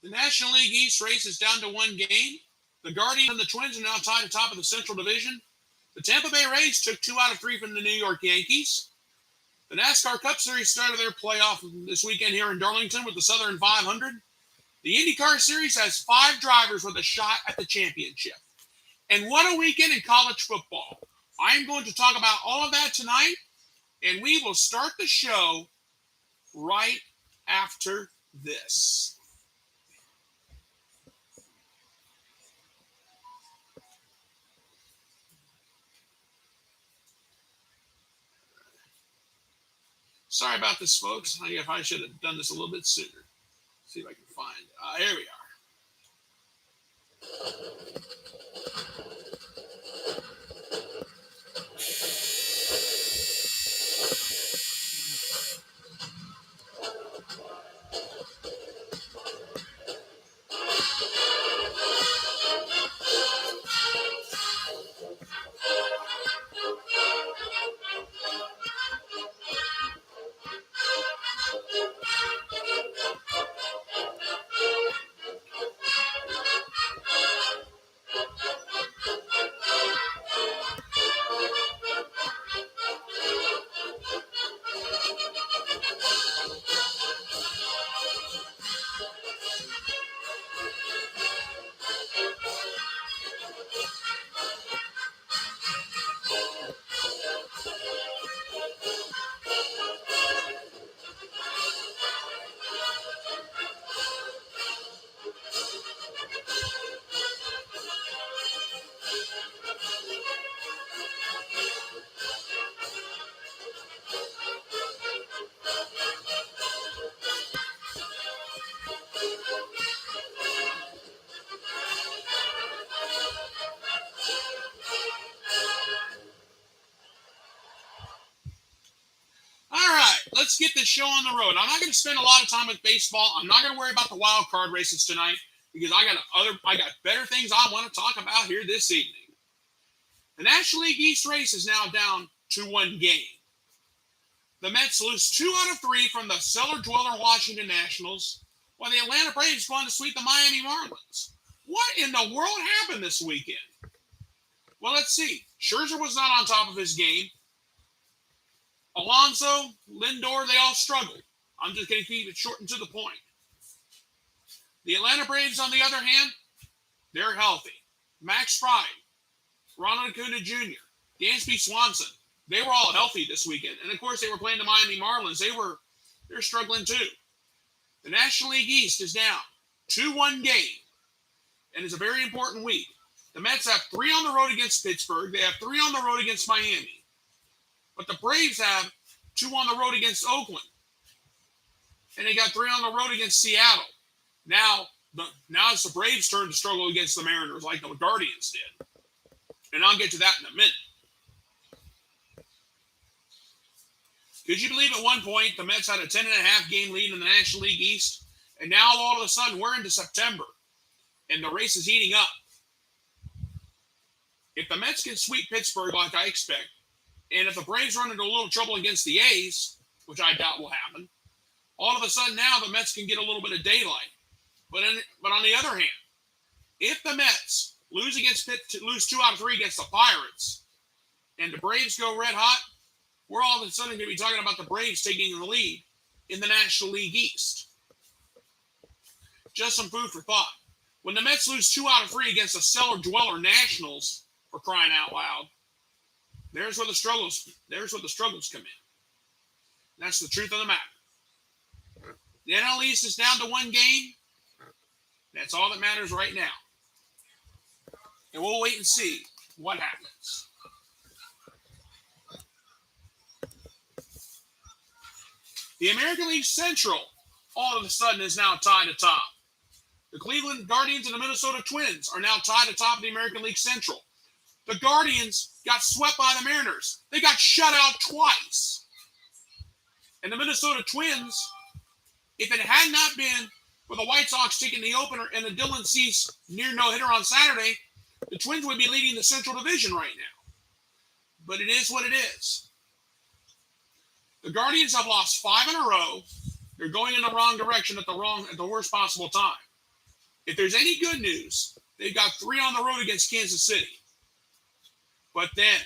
The National League East race is down to one game. The Guardians and the Twins are now tied atop of the Central Division. The Tampa Bay Rays took 2 out of 3 from the New York Yankees. The NASCAR Cup Series started their playoff this weekend here in Darlington with the Southern 500. The IndyCar Series has 5 drivers with a shot at the championship. And what a weekend in college football. I'm going to talk about all of that tonight, and we will start the show right after this. Sorry about this, folks. I should have done this a little bit sooner. See if I can find. Here we are. Let's get this show on the road. I'm not going to spend a lot of time with baseball. I'm not going to worry about the wild card races tonight because I got better things I want to talk about here this evening. The National League East race is now down to one game. The Mets lose 2 out of 3 from the cellar-dweller Washington Nationals, while the Atlanta Braves go on to sweep the Miami Marlins. What in the world happened this weekend? Well, let's see. Scherzer was not on top of his game. Alonso, Lindor, they all struggled. I'm just going to keep it short and to the point. The Atlanta Braves, on the other hand, they're healthy. Max Fried, Ronald Acuna Jr., Dansby Swanson, they were all healthy this weekend. And, of course, they were playing the Miami Marlins. They're struggling, too. The National League East is down 2-1 game, and it's a very important week. The Mets have 3 on the road against Pittsburgh. They have 3 on the road against Miami. But the Braves have 2 on the road against Oakland. And they got 3 on the road against Seattle. Now it's the Braves' turn to struggle against the Mariners like the Guardians did. And I'll get to that in a minute. Could you believe at one point the Mets had a 10.5 game lead in the National League East? And now all of a sudden we're into September. And the race is heating up. If the Mets can sweep Pittsburgh like I expect, and if the Braves run into a little trouble against the A's, which I doubt will happen, all of a sudden now the Mets can get a little bit of daylight. But on the other hand, if the Mets lose 2 out of 3 against the Pirates, and the Braves go red hot, we're all of a sudden going to be talking about the Braves taking the lead in the National League East. Just some food for thought. When the Mets lose 2 out of 3 against the cellar-dweller Nationals, for crying out loud, there's where the struggles come in. That's the truth of the matter. The NL East is down to 1 game. That's all that matters right now. And we'll wait and see what happens. The American League Central all of a sudden is now tied atop. The Cleveland Guardians and the Minnesota Twins are now tied atop of the American League Central. The Guardians got swept by the Mariners. They got shut out twice. And the Minnesota Twins, if it had not been for the White Sox taking the opener and the Dylan Cease near no-hitter on Saturday, the Twins would be leading the Central Division right now. But it is what it is. The Guardians have lost 5 in a row. They're going in the wrong direction at the worst possible time. If there's any good news, they've got 3 on the road against Kansas City. But then,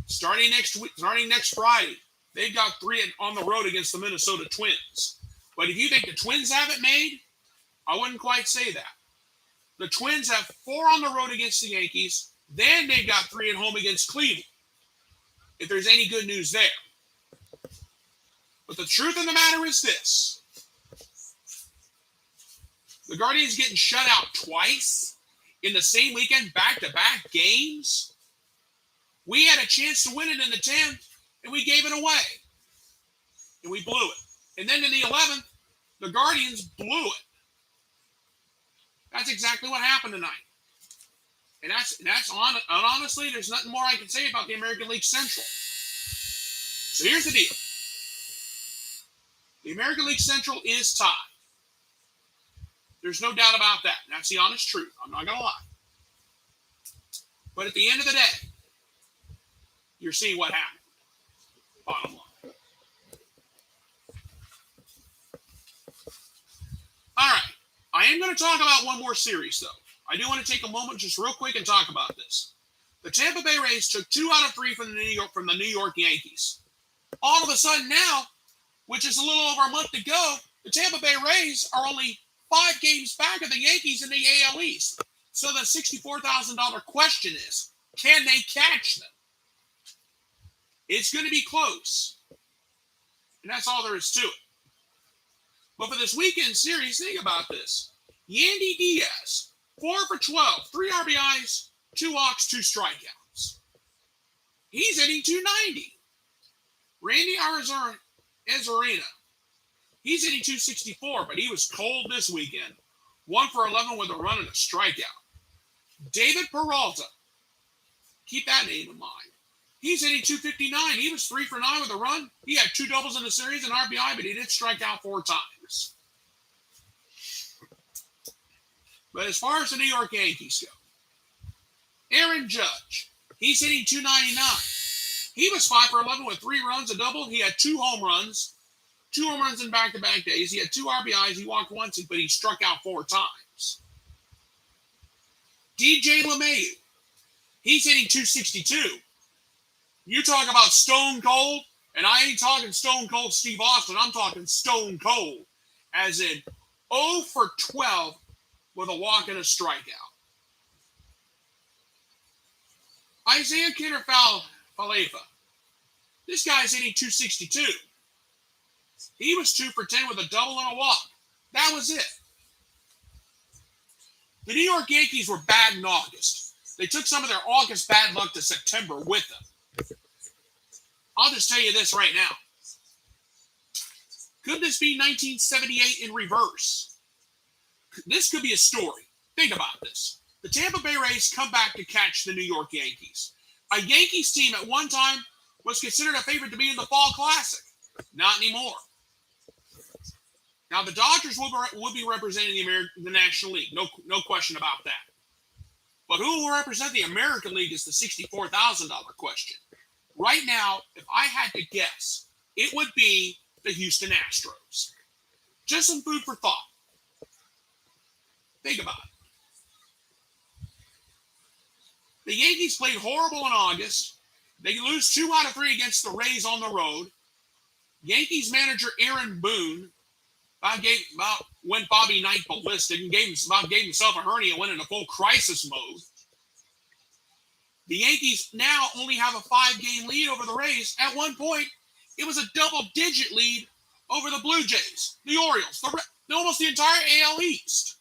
starting next Friday, they've got 3 on the road against the Minnesota Twins. But if you think the Twins have it made, I wouldn't quite say that. The Twins have 4 on the road against the Yankees. Then they've got 3 at home against Cleveland. If there's any good news there. But the truth of the matter is this. The Guardians getting shut out twice in the same weekend, back-to-back games. We had a chance to win it in the 10th, and we gave it away. And we blew it. And then in the 11th, the Guardians blew it. That's exactly what happened tonight. And honestly, there's nothing more I can say about the American League Central. So here's the deal. The American League Central is tied. There's no doubt about that. That's the honest truth. I'm not going to lie. But at the end of the day, you're seeing what happened. Bottom line. All right. I am going to talk about one more series, though. I do want to take a moment just real quick and talk about this. The Tampa Bay Rays took 2 out of 3 from the New York Yankees. All of a sudden now, which is a little over a month to go, the Tampa Bay Rays are only 5 games back of the Yankees in the AL East. So the $64,000 question is, can they catch them? It's going to be close. And that's all there is to it. But for this weekend series, think about this. Yandy Diaz, 4 for 12, 3 RBIs, 2 walks, 2 strikeouts. He's hitting .290. Randy Arozarena, he's hitting .264, but he was cold this weekend. 1 for 11 with a run and a strikeout. David Peralta, keep that name in mind. He's hitting .259. He was 3 for 9 with a run. He had 2 doubles in the series and RBI, but he did strike out 4 times. But as far as the New York Yankees go, Aaron Judge, he's hitting .299. He was 5 for 11 with 3 runs, a double. He had 2 home runs. 2 home runs in back-to-back days. He had 2 RBIs. He walked once, but he struck out 4 times. DJ LeMahieu, he's hitting .262. You talk about stone cold, and I ain't talking stone cold Steve Austin. I'm talking stone cold, as in 0 for 12 with a walk and a strikeout. Isaiah Kiner-Falefa, this guy's hitting .262. He was 2 for 10 with a double and a walk. That was it. The New York Yankees were bad in August. They took some of their August bad luck to September with them. I'll just tell you this right now. Could this be 1978 in reverse? This could be a story. Think about this. The Tampa Bay Rays come back to catch the New York Yankees. A Yankees team at one time was considered a favorite to be in the Fall Classic. Not anymore. Now, the Dodgers will be representing the National League. No question about that. But who will represent the American League is the $64,000 question. Right now, if I had to guess, it would be the Houston Astros. Just some food for thought. Think about it. The Yankees played horrible in August. They lose 2 out of 3 against the Rays on the road. Yankees manager Aaron Boone went Bobby Knight ballistic and gave himself a hernia and went into full crisis mode. The Yankees now only have a 5-game lead over the Rays. At one point, it was a double-digit lead over the Blue Jays, the Orioles, almost the entire AL East.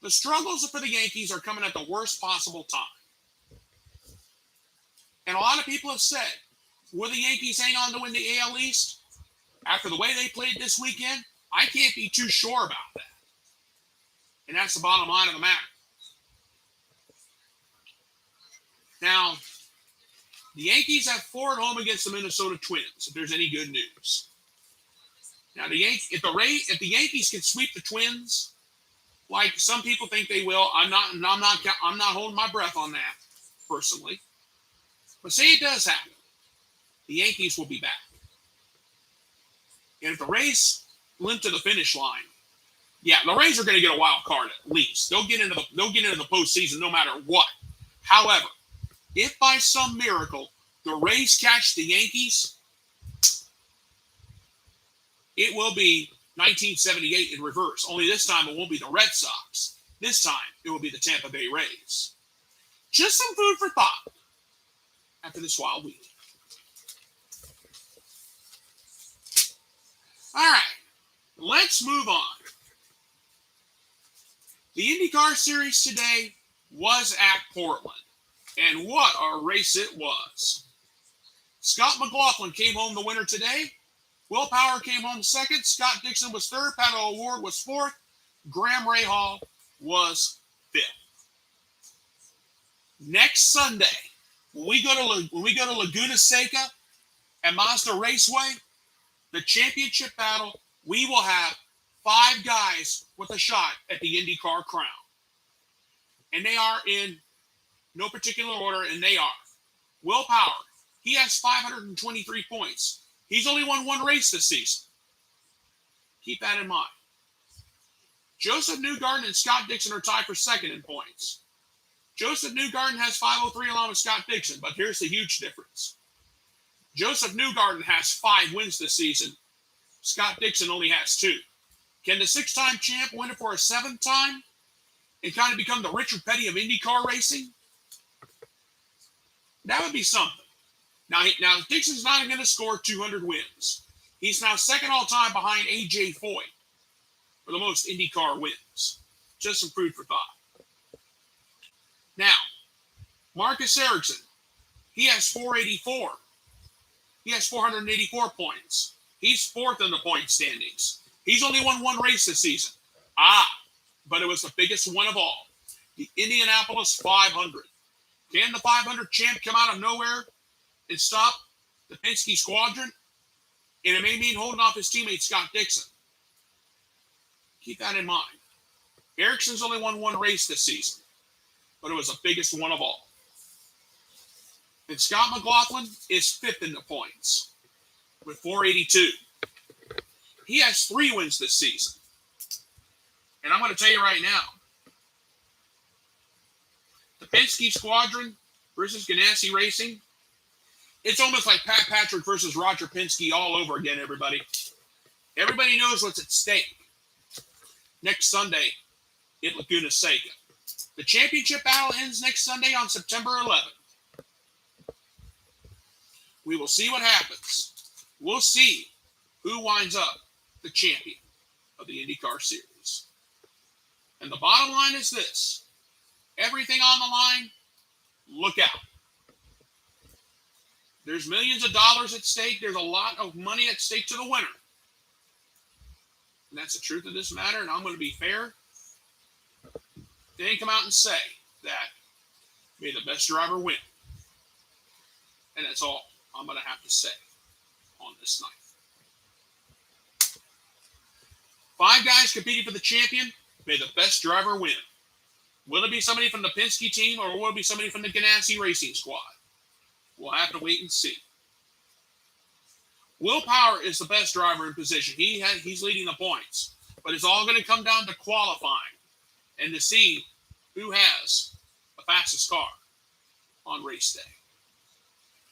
The struggles for the Yankees are coming at the worst possible time. And a lot of people have said, will the Yankees hang on to win the AL East? After the way they played this weekend, I can't be too sure about that. And that's the bottom line of the matter. Now, the Yankees have 4 at home against the Minnesota Twins, if there's any good news. Now, if the Yankees can sweep the Twins, like some people think they will, I'm not holding my breath on that, personally. But say it does happen, the Yankees will be back. And if the Rays limp to the finish line, Yeah, the Rays are going to get a wild card at least. They'll get into the postseason no matter what. However, if by some miracle the Rays catch the Yankees, it will be 1978 in reverse. Only this time it won't be the Red Sox. This time it will be the Tampa Bay Rays. Just some food for thought after this wild week. All right, let's move on. The IndyCar Series today was at Portland, and what a race it was. Scott McLaughlin came home the winner today. Will Power came home second. Scott Dixon was third. Pato O'Ward was fourth. Graham Rahal was fifth. Next Sunday, when we go to Laguna Seca and Mazda Raceway, the championship battle, we will have 5 guys with a shot at the IndyCar crown. And they are in no particular order, and they are Will Power. He has 523 points. He's only won 1 race this season. Keep that in mind. Joseph Newgarden and Scott Dixon are tied for second in points. Joseph Newgarden has 503 along with Scott Dixon, but here's the huge difference. Joseph Newgarden has 5 wins this season. Scott Dixon only has 2. Can the 6-time champ win it for a 7th time and kind of become the Richard Petty of IndyCar racing? That would be something. Now Dixon's not going to score 200 wins. He's now second all-time behind A.J. Foyt for the most IndyCar wins. Just some food for thought. Now, Marcus Ericsson, he has 484. He has 484 points. He's 4th in the point standings. He's only won 1 race this season. But it was the biggest one of all. The Indianapolis 500. Can the 500 champ come out of nowhere and stop the Penske squadron? And it may mean holding off his teammate Scott Dixon. Keep that in mind. Ericsson's only won 1 race this season, but it was the biggest one of all. And Scott McLaughlin is 5th in the points with 482. He has 3 wins this season. And I'm going to tell you right now, the Penske squadron versus Ganassi Racing, it's almost like Pat Patrick versus Roger Penske all over again, everybody. Everybody knows what's at stake next Sunday at Laguna Seca. The championship battle ends next Sunday on September 11th. We will see what happens. We'll see who winds up the champion of the IndyCar Series. And the bottom line is this. Everything on the line, look out. There's millions of dollars at stake. There's a lot of money at stake to the winner. And that's the truth of this matter, and I'm going to be fair. They didn't come out and say that may the best driver win. And that's all I'm going to have to say on this night. 5 guys competing for the champion. May the best driver win. Will it be somebody from the Penske team or will it be somebody from the Ganassi Racing squad? We'll have to wait and see. Will Power is the best driver in position. He's leading the points. But it's all going to come down to qualifying and to see who has the fastest car on race day.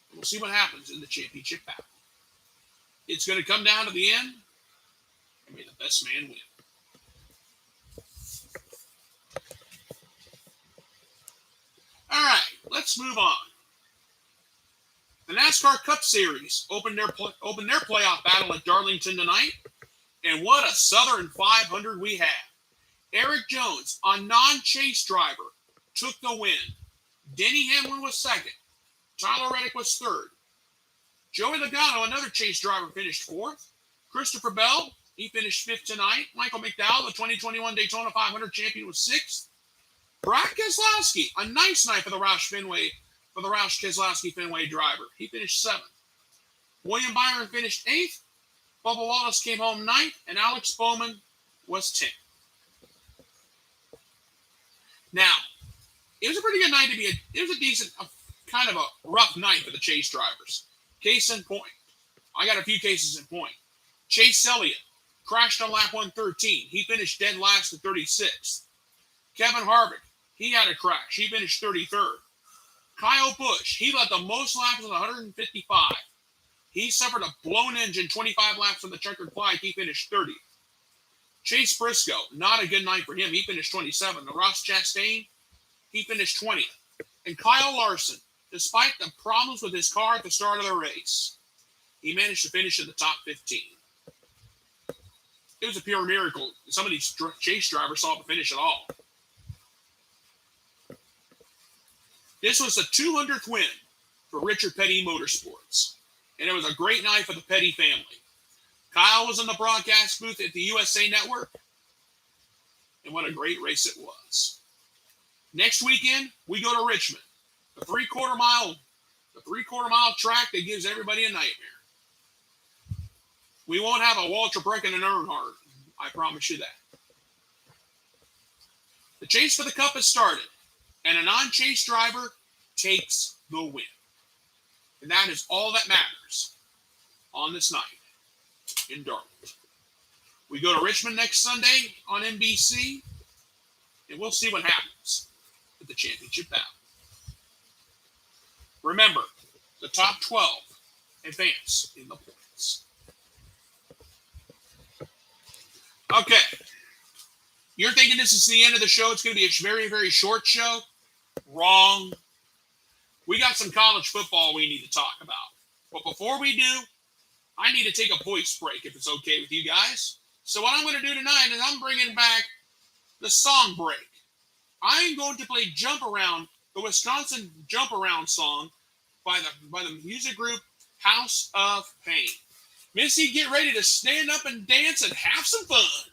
And we'll see what happens in the championship battle. It's going to come down to the end, and may the best man win. All right, let's move on. The NASCAR Cup Series opened their playoff battle at Darlington tonight, and what a Southern 500 we had. Eric Jones, a non-chase driver, took the win. Denny Hamlin was second. Tyler Reddick was third. Joey Logano, another chase driver, finished fourth. Christopher Bell, he finished fifth tonight. Michael McDowell, the 2021 Daytona 500 champion, was sixth. Brad Keselowski, a nice night for the Roush Keselowski Fenway driver. He finished seventh. William Byron finished eighth. Bubba Wallace came home ninth, and Alex Bowman was 10th. Now, it was a pretty good night it was a decent, kind of a rough night for the chase drivers. Case in point. I got a few cases in point. Chase Elliott crashed on lap 113. He finished dead last at 36th. Kevin Harvick, he had a crash. He finished 33rd. Kyle Busch, he led the most laps with 155. He suffered a blown engine 25 laps on the checkered flag. He finished 30th. Chase Briscoe, not a good night for him. He finished 27th. Ross Chastain, he finished 20th. And Kyle Larson, despite the problems with his car at the start of the race, he managed to finish in the top 15. It was a pure miracle. Some of these chase drivers saw the finish at all. This was the 200th win for Richard Petty Motorsports, and it was a great night for the Petty family. Kyle was in the broadcast booth at the USA Network, and what a great race it was. Next weekend, we go to Richmond, the three-quarter mile track that gives everybody a nightmare. We won't have a Walter Brecken and Earnhardt, I promise you that. The chase for the Cup has started, and a non-chase driver takes the win. And that is all that matters on this night in Dartmouth. We go to Richmond next Sunday on NBC, and we'll see what happens at the championship battle. Remember, the top 12 advance in the points. Okay. You're thinking this is the end of the show. It's going to be a very, very short show. Wrong. We got some college football we need to talk about. But before we do, I need to take a voice break if it's okay with you guys. So what I'm going to do tonight is I'm bringing back the song break. I'm going to play Jump Around, the Wisconsin Jump Around song by the music group House of Pain. Missy, get ready to stand up and dance and have some fun.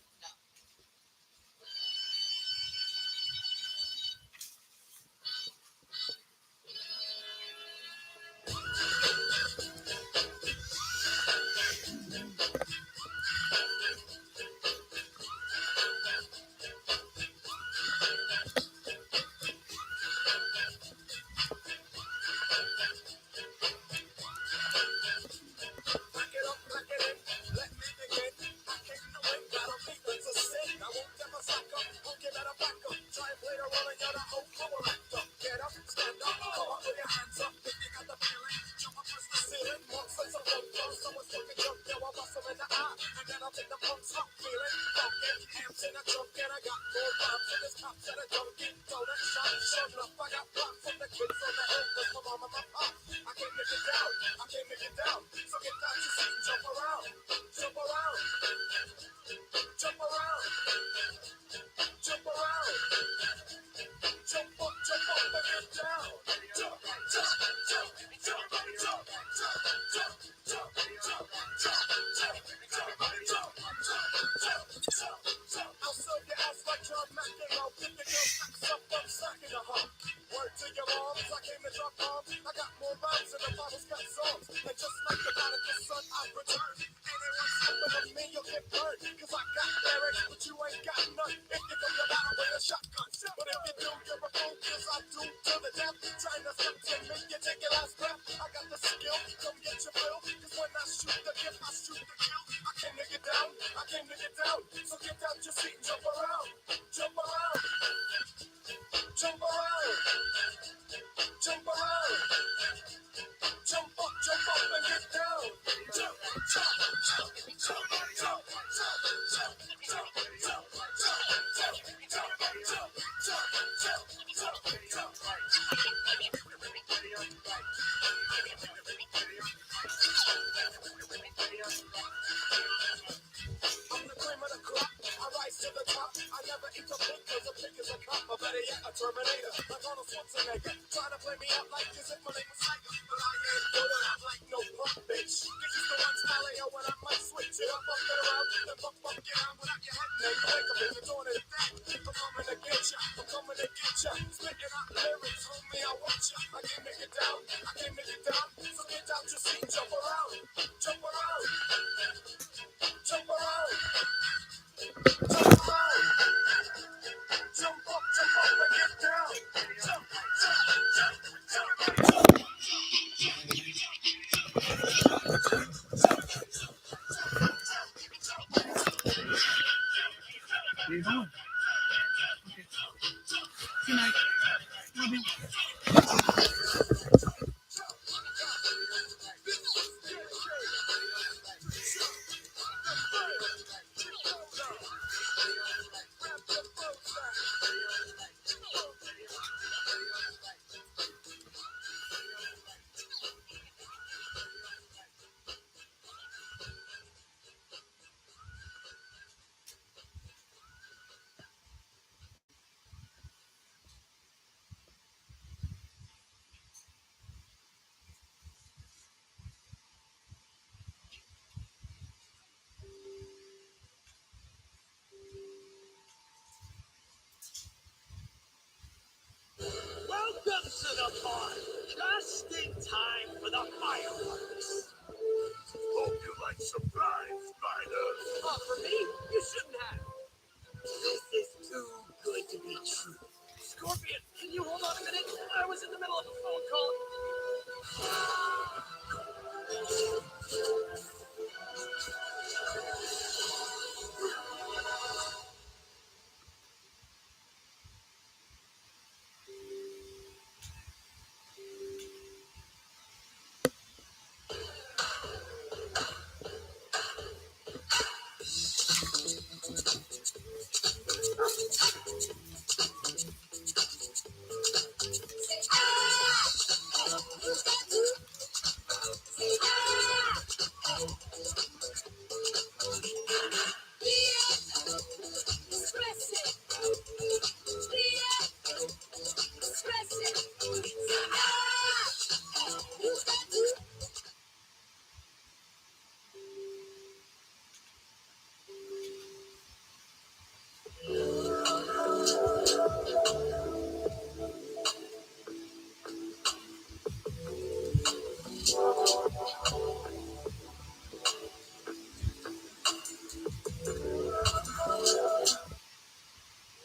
to the pond, just in time for the fireworks. Hope you like surprise, spiders. For me, you shouldn't have. This is too good to be true. Scorpion, can you hold on a minute? I was in the middle of a phone call.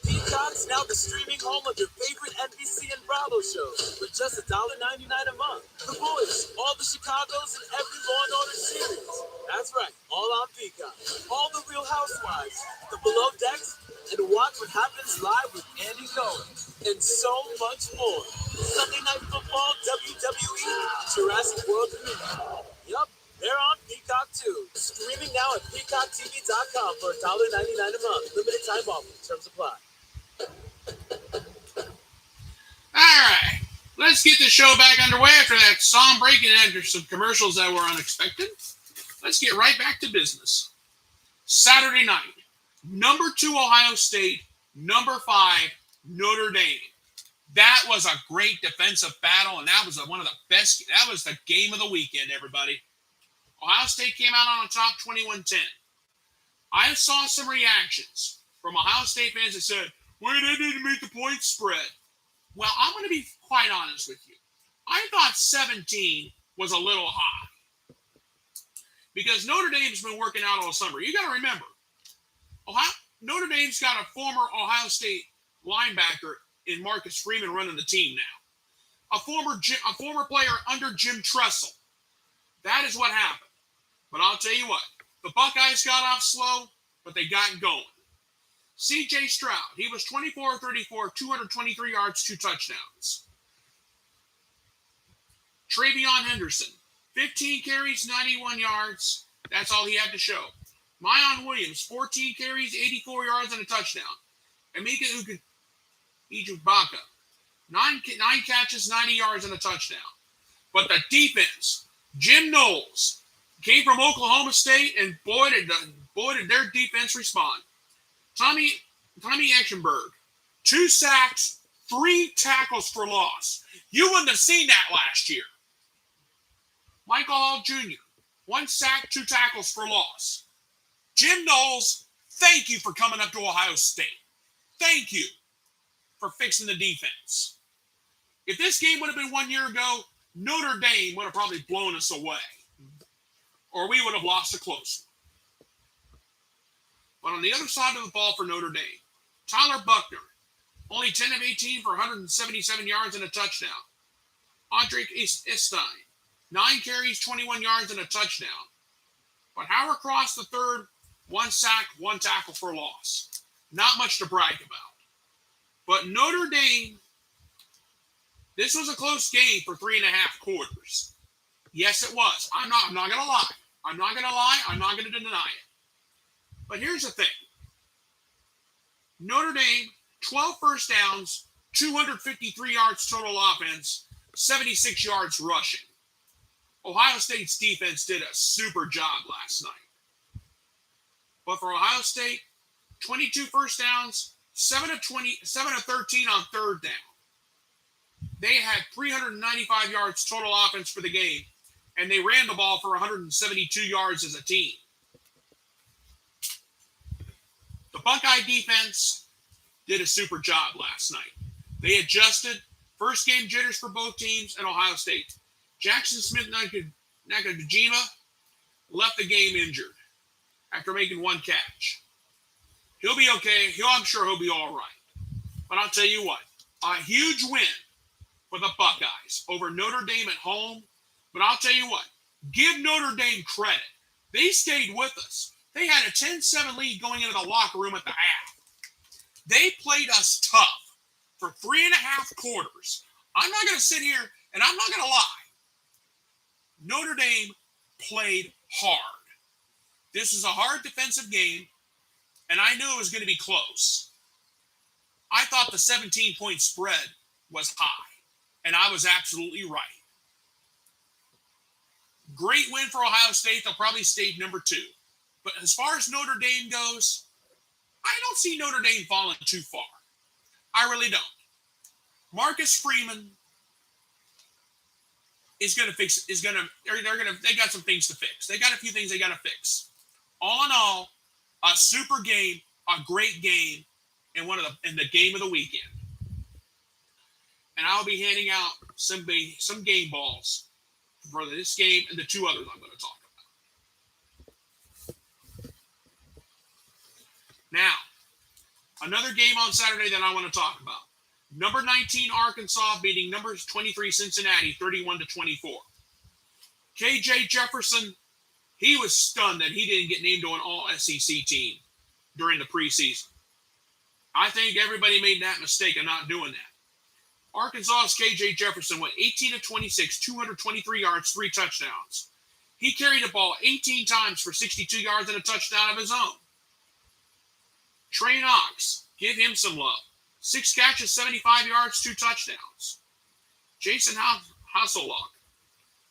Peacock's now the streaming home of your favorite NBC and Bravo shows for just $1.99 a month. The Boys, all the Chicagos, and every Law and Order series. That's right, all on Peacock. All the Real Housewives, the Below Decks, and watch what happens live with Andy Cohen, and so much more. Sunday Night Football, WWE, Jurassic World Dominion. Yup, they're on Peacock too. Streaming now at peacocktv.com for $1.99 a month. Limited time offer. Terms apply. All right, let's get the show back underway after that song break and after some commercials that were unexpected. Let's get right back to business. Saturday night, number 2 Ohio State, number 5 Notre Dame. That was a great defensive battle, and that was one of the best. That was the game of the weekend, everybody. Ohio State came out on top 21-10. I saw some reactions from Ohio State fans that said, well, they didn't meet the point spread. Well, I'm going to be quite honest with you. I thought 17 was a little high because Notre Dame's been working out all summer. You got to remember, Notre Dame's got a former Ohio State linebacker in Marcus Freeman running the team now. A former player under Jim Tressel. That is what happened. But I'll tell you what, the Buckeyes got off slow, but they got going. C.J. Stroud, he was 24-34, 223 yards, 2 touchdowns. Travion Henderson, 15 carries, 91 yards. That's all he had to show. Mayan Williams, 14 carries, 84 yards, and a touchdown. Emeka Ijubaka, 9 catches, 90 yards, and a touchdown. But the defense, Jim Knowles, came from Oklahoma State, and boy did their defense respond. Tommy Eichenberg, 2 sacks, 3 tackles for loss. You wouldn't have seen that last year. Michael Hall Jr., 1 sack, 2 tackles for loss. Jim Knowles, thank you for coming up to Ohio State. Thank you for fixing the defense. If this game would have been 1 year ago, Notre Dame would have probably blown us away. Or we would have lost a close one. But on the other side of the ball for Notre Dame, Tyler Buckner, only 10 of 18 for 177 yards and a touchdown. Andre Estein, 9 carries, 21 yards and a touchdown. But Howard Cross III, 1 sack, 1 tackle for loss. Not much to brag about. But Notre Dame, this was a close game for 3.5 quarters. Yes, it was. I'm not going to lie. I'm not going to deny it. But here's the thing. Notre Dame, 12 first downs, 253 yards total offense, 76 yards rushing. Ohio State's defense did a super job last night. But for Ohio State, 22 first downs, 7 of 13 on third down. They had 395 yards total offense for the game, and they ran the ball for 172 yards as a team. The Buckeye defense did a super job last night. They adjusted. First game jitters for both teams and Ohio State. Jackson Smith-Njigba left the game injured after making one catch. He'll be okay. I'm sure he'll be all right. But I'll tell you what, a huge win for the Buckeyes over Notre Dame at home. But I'll tell you what, give Notre Dame credit. They stayed with us. They had a 10-7 lead going into the locker room at the half. They played us tough for 3.5 quarters. I'm not going to sit here and I'm not going to lie. Notre Dame played hard. This is a hard defensive game, and I knew it was going to be close. I thought the 17-point spread was high, and I was absolutely right. Great win for Ohio State. They'll probably stay number 2. But as far as Notre Dame goes, I don't see Notre Dame falling too far. I really don't. Marcus Freeman is going to fix. They got some things to fix. They got a few things they got to fix. All in all, a super game, a great game, and in the game of the weekend. And I'll be handing out some game balls for this game and the 2 others I'm going to talk about. Now, another game on Saturday that I want to talk about. Number 19 Arkansas beating number 23 Cincinnati 31-24. KJ Jefferson, he was stunned that he didn't get named to an all-SEC team during the preseason. I think everybody made that mistake of not doing that. Arkansas's KJ Jefferson went 18-26, 223 yards, 3 touchdowns. He carried the ball 18 times for 62 yards and a touchdown of his own. Trey Knox, give him some love. 6 catches, 75 yards, 2 touchdowns. Jason Hasselhoff,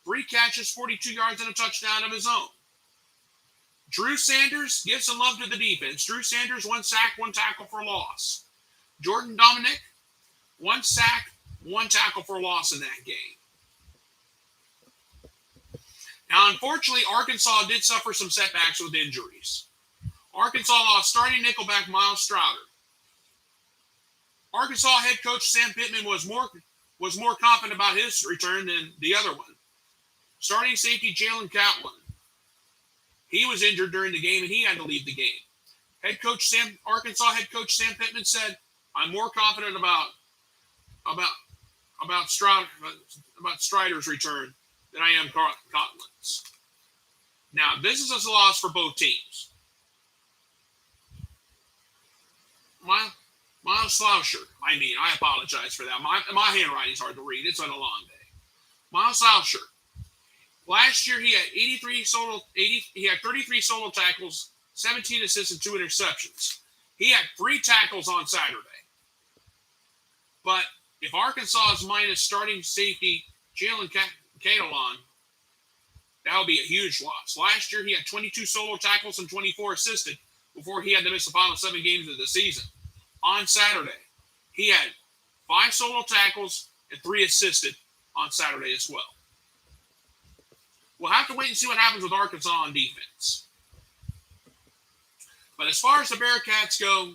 3 catches, 42 yards, and a touchdown of his own. Drew Sanders, give some love to the defense. Drew Sanders, 1 sack, 1 tackle for loss. Jordan Dominic, 1 sack, 1 tackle for loss in that game. Now, unfortunately, Arkansas did suffer some setbacks with injuries. Arkansas lost starting nickelback Miles Strouder. Arkansas head coach Sam Pittman was more confident about his return than the other one. Starting safety Jalen Catlin. He was injured during the game and he had to leave the game. Arkansas head coach Sam Pittman said, "I'm more confident about Strider's return than I am Catlin's." Now, this is a loss for both teams. Miles Slauscher. I apologize for that. My handwriting is hard to read. It's been a long day. Miles Slauscher. Last year he had 33 solo tackles, 17 assists, and 2 interceptions. He had 3 tackles on Saturday. But if Arkansas is minus starting safety Jalen Catalon, that would be a huge loss. Last year he had 22 solo tackles and 24 assisted before he had to miss the final 7 games of the season. On Saturday, he had 5 solo tackles and 3 assisted on Saturday as well. We'll have to wait and see what happens with Arkansas on defense. But as far as the Bearcats go,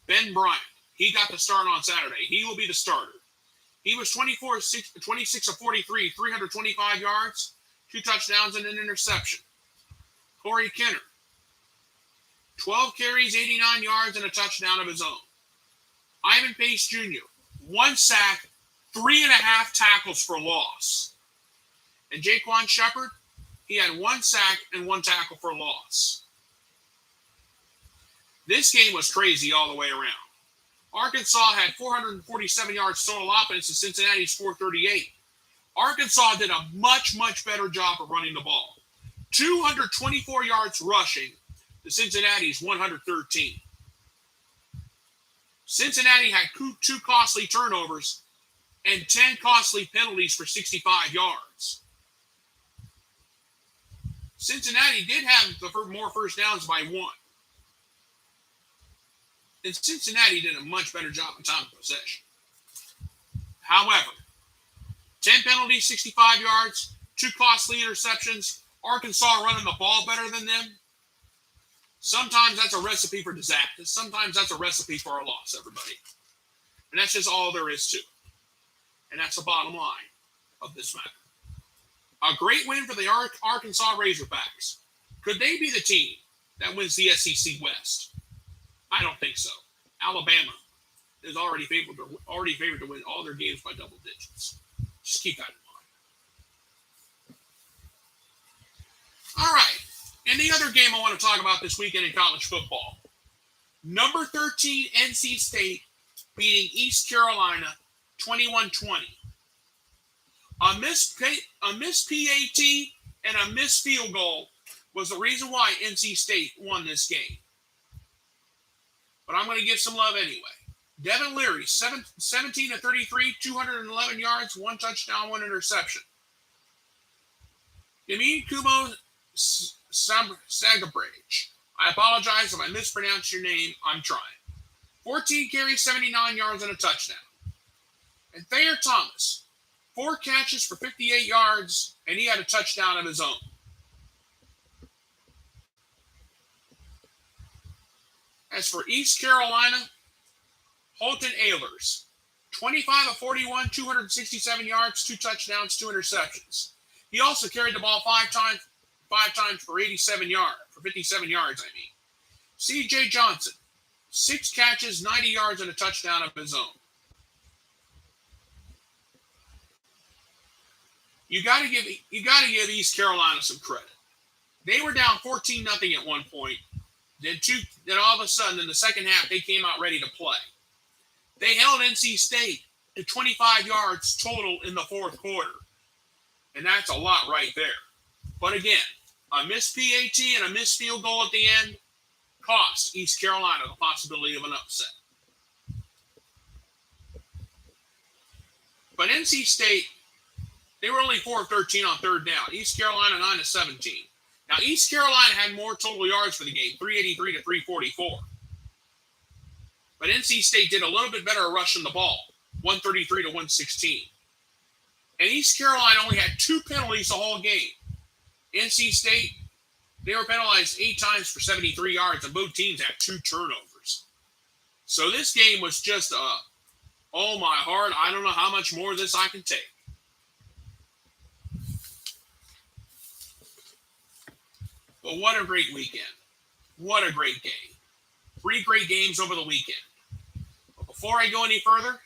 Ben Bryant, he got the start on Saturday. He will be the starter. He was 26 of 43, 325 yards, 2 touchdowns, and an interception. Corey Kenner, 12 carries, 89 yards, and a touchdown of his own. Ivan Pace Jr., 1 sack, 3.5 tackles for loss. And Jaquan Shepard, he had 1 sack and 1 tackle for loss. This game was crazy all the way around. Arkansas had 447 yards total offense to Cincinnati's 438. Arkansas did a much, much better job of running the ball. 224 yards rushing to Cincinnati's 113. Cincinnati had 2 costly turnovers and 10 costly penalties for 65 yards. Cincinnati did have more first downs by 1. And Cincinnati did a much better job of time of possession. However, 10 penalties, 65 yards, 2 costly interceptions, Arkansas running the ball better than them. Sometimes that's a recipe for disaster. Sometimes that's a recipe for a loss, everybody. And that's just all there is to it. And that's the bottom line of this matter. A great win for the Arkansas Razorbacks. Could they be the team that wins the SEC West? I don't think so. Alabama is already favored to win all their games by double digits. Just keep that in mind. All right. And the other game I want to talk about this weekend in college football. Number 13 NC State beating East Carolina 21-20. A missed PAT and a missed field goal was the reason why NC State won this game. But I'm going to give some love anyway. Devin Leary, 17 of 33, 211 yards, 1 touchdown, 1 interception. Yamin Kumo Sagabridge. I apologize if I mispronounce your name. I'm trying. 14 carries, 79 yards, and a touchdown. And Thayer Thomas, 4 catches for 58 yards, and he had a touchdown of his own. As for East Carolina, Holton Ahlers, 25 of 41, 267 yards, 2 touchdowns, 2 interceptions. He also carried the ball 5 times for 57 yards, for 57 yards, I mean. C.J. Johnson, 6 catches, 90 yards, and a touchdown of his own. You got to give East Carolina some credit. They were down 14-0 at one point. Then all of a sudden, in the second half, they came out ready to play. They held NC State to 25 yards total in the fourth quarter. And that's a lot right there. But again, a missed PAT and a missed field goal at the end cost East Carolina the possibility of an upset. But NC State, they were only 4 of 13 on third down. East Carolina 9 of 17. Now, East Carolina had more total yards for the game, 383 to 344. But NC State did a little bit better at rushing the ball, 133 to 116. And East Carolina only had 2 penalties the whole game. NC State, they were penalized 8 times for 73 yards, and both teams had 2 turnovers. So this game was just oh my heart, I don't know how much more of this I can take. But what a great weekend. What a great game. 3 great games over the weekend. But before I go any further,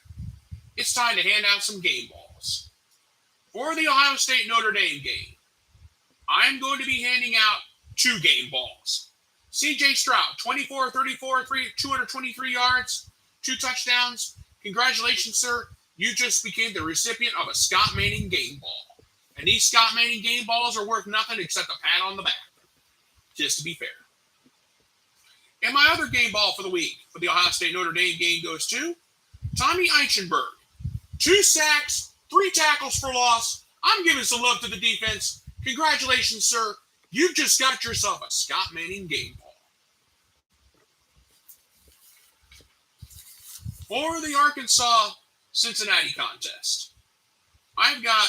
it's time to hand out some game balls. For the Ohio State Notre Dame game, I'm going to be handing out 2 game balls. C.J. Stroud, 24 34, 223 yards, 2 touchdowns. Congratulations, sir. You just became the recipient of a Scott Manning game ball. And these Scott Manning game balls are worth nothing except a pat on the back. Just to be fair. And my other game ball for the week for the Ohio State Notre Dame game goes to Tommy Eichenberg. 2 sacks, 3 tackles for loss. I'm giving some love to the defense. Congratulations, sir. You've just got yourself a Scott Manning game ball. For the Arkansas-Cincinnati contest, I've got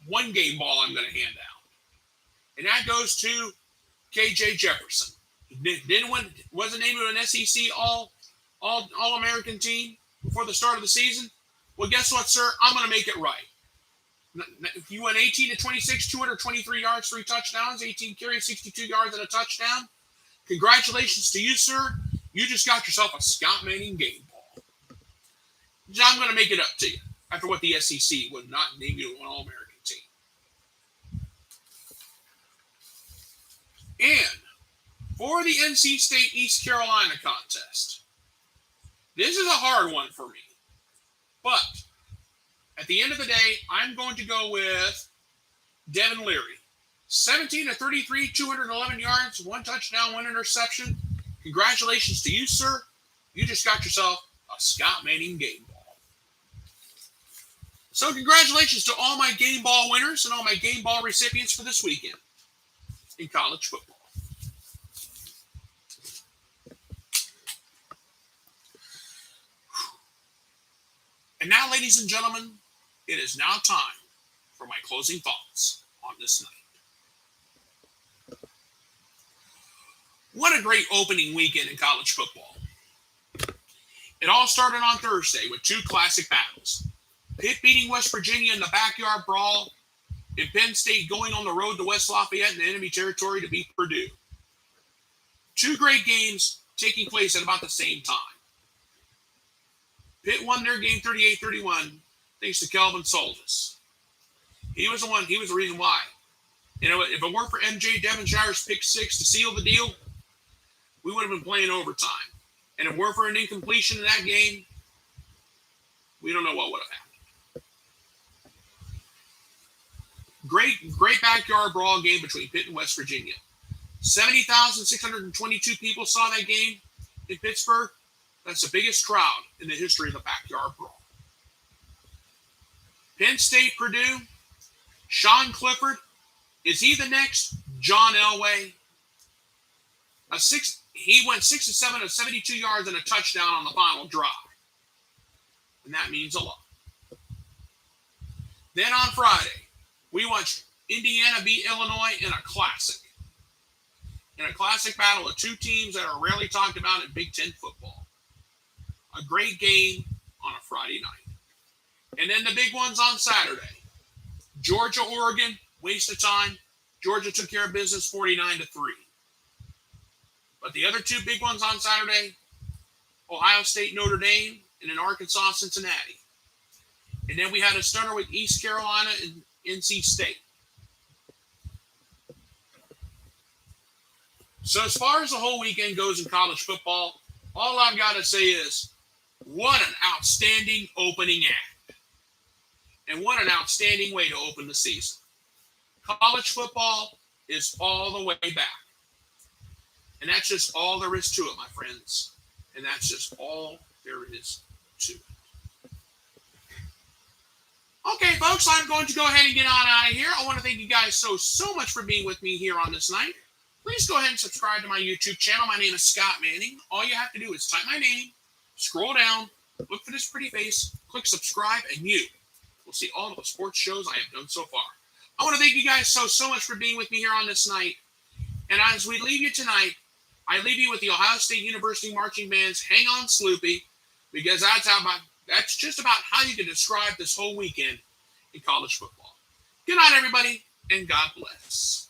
1 game ball I'm going to hand out. And that goes to KJ Jefferson. Wasn't named an SEC All-American team before the start of the season. Well, guess what, sir? I'm going to make it right. You went 18 to 26, 223 yards, 3 touchdowns, 18 carries, 62 yards, and a touchdown. Congratulations to you, sir. You just got yourself a Scott Manning game ball. I'm going to make it up to you after what the SEC would not name you an All-American team. And for the NC State East Carolina contest, this is a hard one for me. But at the end of the day, I'm going to go with Devin Leary. 17 to 33, 211 yards, 1 touchdown, 1 interception. Congratulations to you, sir. You just got yourself a Scott Manning game ball. So congratulations to all my game ball winners and all my game ball recipients for this weekend in college football. And now, ladies and gentlemen, it is now time for my closing thoughts on this night. What a great opening weekend in college football. It all started on Thursday with 2 classic battles. Pitt beating West Virginia in the backyard brawl, and Penn State going on the road to West Lafayette in enemy territory to beat Purdue. Two great games taking place at about the same time. Pitt won their game 38-31 thanks to Kelvin Soltis. He was the reason why. You know, if it weren't for MJ Devonshire's pick six to seal the deal, we would have been playing overtime. And if it weren't for an incompletion in that game, we don't know what would have happened. Great backyard brawl game between Pitt and West Virginia. 70,622 people saw that game in Pittsburgh. That's the biggest crowd in the history of the backyard brawl. Penn State, Purdue. Sean Clifford. Is he the next John Elway? He went 6 of 7 of 72 yards and a touchdown on the final drive. And that means a lot. Then on Friday, we watched Indiana beat Illinois in a classic. In a classic battle of two teams that are rarely talked about in Big Ten football. A great game on a Friday night. And then the big ones on Saturday. Georgia, Oregon, waste of time. Georgia took care of business 49-3. But the other two big ones on Saturday, Ohio State, Notre Dame, and in Arkansas, Cincinnati. And then we had a stunner with East Carolina and NC State. So as far as the whole weekend goes in college football, all I've got to say is, what an outstanding opening act. And what an outstanding way to open the season. College football is all the way back. And that's just all there is to it, my friends. And that's just all there is to it. Okay, folks, I'm going to go ahead and get on out of here. I want to thank you guys so much for being with me here on this night. Please go ahead and subscribe to my YouTube channel. My name is Scott Manning. All you have to do is type my name, scroll down, look for this pretty face, click subscribe, and you will see all of the sports shows I have done so far. I want to thank you guys so much for being with me here on this night. And as we leave you tonight, I leave you with the Ohio State University Marching Band's Hang On Sloopy, because that's just about how you can describe this whole weekend in college football. Good night, everybody, and God bless.